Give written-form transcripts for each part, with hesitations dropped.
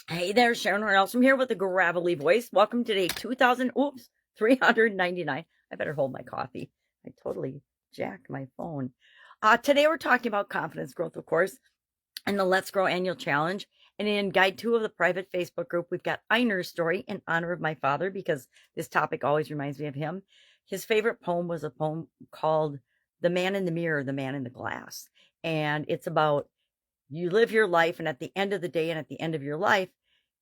Hey there, Sharon Horne-Ellstrom here with a gravelly voice. Welcome to day 399. I better hold my coffee. I totally jacked my phone. Today we're talking about confidence growth, of course, and the Let's Grow annual challenge. And in guide 2 of the private Facebook group, we've got Einer's story in honor of my father because this topic always reminds me of him. His favorite poem was a poem called The Man in the Mirror, The Man in the Glass. And it's about you live your life, and at the end of the day and at the end of your life,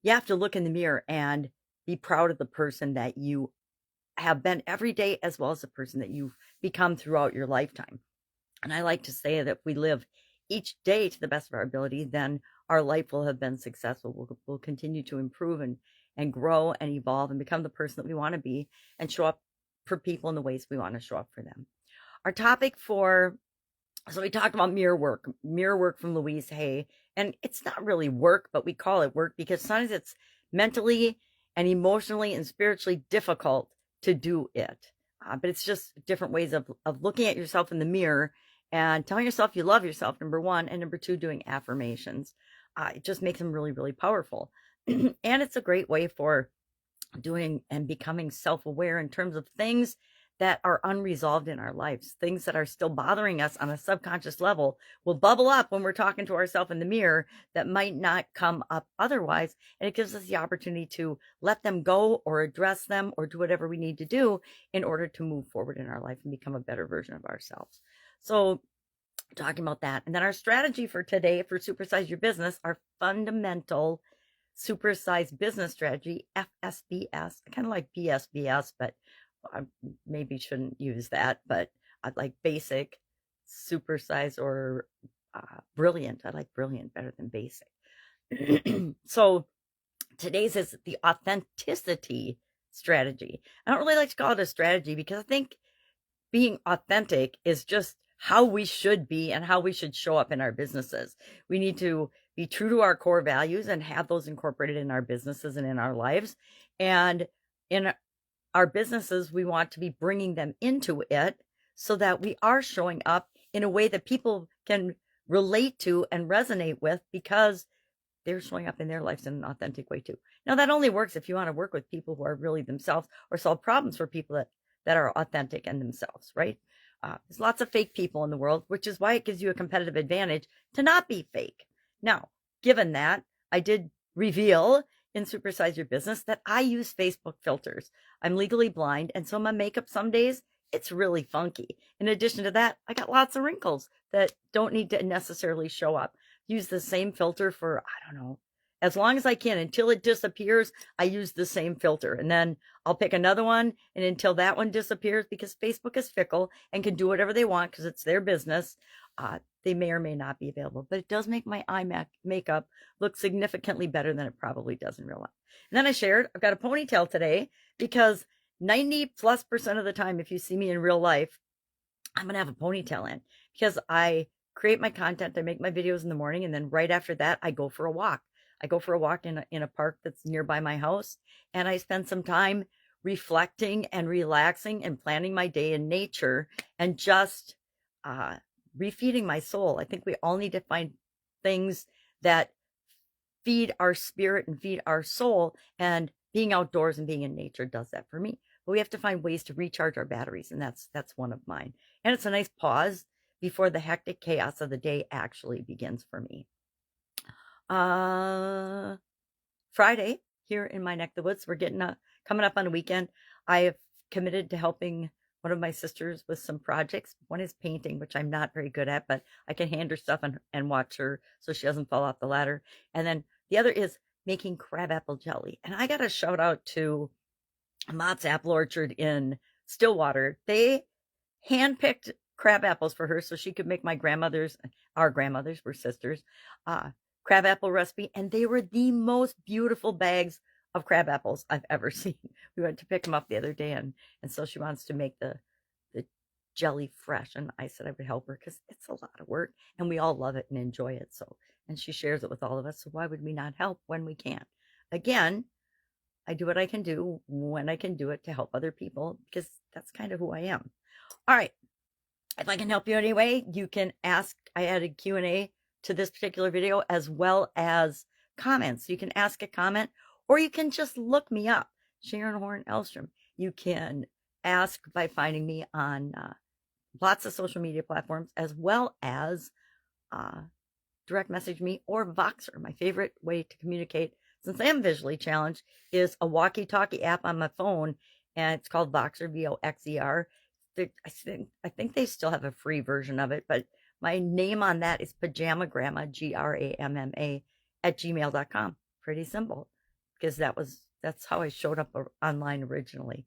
you have to look in the mirror and be proud of the person that you have been every day, as well as the person that you've become throughout your lifetime. And I like to say that if we live each day to the best of our ability, then our life will have been successful. We'll continue to improve and grow and evolve and become the person that we want to be and show up for people in the ways we want to show up for them. Our topic for so we talked about mirror work from Louise Hay. And it's not really work, but we call it work because sometimes it's mentally and emotionally and spiritually difficult to do it. But it's just different ways of looking at yourself in the mirror and telling yourself you love yourself, number one, and number two, doing affirmations. It just makes them really, really powerful. And it's a great way for doing and becoming self-aware in terms of things that are unresolved in our lives, things that are still bothering us on a subconscious level will bubble up when we're talking to ourselves in the mirror that might not come up otherwise. And it gives us the opportunity to let them go or address them or do whatever we need to do in order to move forward in our life and become a better version of ourselves. So talking about that. And then our strategy for today for Supersize Your Business, our fundamental supersize business strategy, FSBS. I kind of like BSBS, but I maybe shouldn't use that, but I'd like basic, supersize, or brilliant. I like brilliant better than basic. So today's is the authenticity strategy. I don't really like to call it a strategy because I think being authentic is just how we should be and how we should show up in our businesses. We need to be true to our core values and have those incorporated in our businesses and in our lives. And in our businesses, we want to be bringing them into it so that we are showing up in a way that people can relate to and resonate with because they're showing up in their lives in an authentic way too. Now, that only works if you want to work with people who are really themselves or solve problems for people that are authentic and themselves, right? There's lots of fake people in the world, which is why it gives you a competitive advantage to not be fake. Now, given that, I did reveal in Supersize Your Business that I use Facebook filters. I'm legally blind, and so my makeup some days, it's really funky. In addition to that, I got lots of wrinkles that don't need to necessarily show up. Use the same filter for, I don't know, as long as I can until it disappears. I use the same filter, and then I'll pick another one, and until that one disappears, because Facebook is fickle and can do whatever they want because it's their business, they may or may not be available. But it does make my eye makeup look significantly better than it probably does in real life. And then I shared I've got a ponytail today because 90+% of the time, if you see me in real life, I'm going to have a ponytail in because I create my content. I make my videos in the morning, and then right after that, I go for a walk. I go for a walk in a park that's nearby my house, and I spend some time reflecting and relaxing and planning my day in nature and just refeeding my soul. I think we all need to find things that feed our spirit and feed our soul, and being outdoors and being in nature does that for me. But we have to find ways to recharge our batteries, and that's one of mine. And it's a nice pause before the hectic chaos of the day actually begins for me. Friday here in my neck of the woods, we're coming up on a weekend. I have committed to helping one of my sisters with some projects. One is painting, which I'm not very good at, but I can hand her stuff and watch her so she doesn't fall off the ladder. And then the other is making crabapple jelly. And I got a shout out to Mott's Apple Orchard in Stillwater. They handpicked crab apples for her so she could make our grandmothers were sisters, crab apple recipe. And they were the most beautiful bags of crab apples I've ever seen. We went to pick them up the other day, and so she wants to make the jelly fresh. And I said I would help her because it's a lot of work and we all love it and enjoy it. So, and she shares it with all of us. So why would we not help when we can? Again, I do what I can do when I can do it to help other people because that's kind of who I am. All right. If I can help you anyway, you can ask. I added Q&A to this particular video as well as comments. You can ask a comment, or you can just look me up, Sharon Horne-Ellstrom. You can ask by finding me on lots of social media platforms, as well as direct message me or Voxer. My favorite way to communicate, since I am visually challenged, is a walkie-talkie app on my phone, and it's called Voxer, Voxer. I think they still have a free version of it, but my name on that is Pajama Grandma, GRAMMA, at gmail.com. Pretty simple, because that's how I showed up online originally.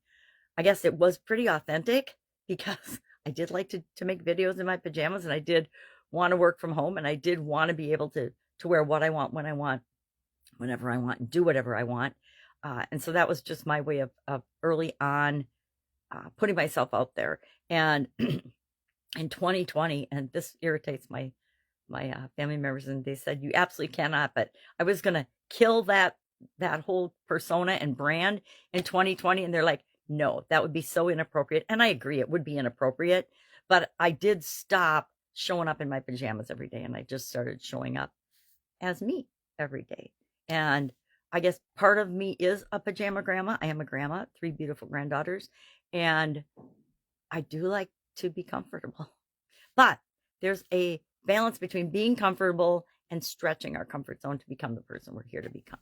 I guess it was pretty authentic, because I did like to make videos in my pajamas, and I did want to work from home, and I did want to be able to wear what I want, when I want, whenever I want, and do whatever I want. And so that was just my way of early on putting myself out there. And in 2020, and this irritates my family members, and they said, you absolutely cannot, but I was going to kill that whole persona and brand in 2020. And they're like, no, that would be so inappropriate. And I agree, it would be inappropriate, but I did stop showing up in my pajamas every day, and I just started showing up as me every day. And I guess part of me is a pajama grandma. I am a grandma, 3 beautiful granddaughters, and I do like to be comfortable. But there's a balance between being comfortable and stretching our comfort zone to become the person we're here to become.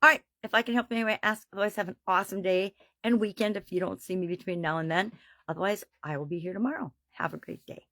All right, if I can help in any way, ask. Otherwise, have an awesome day and weekend if you don't see me between now and then. Otherwise, I will be here tomorrow. Have a great day.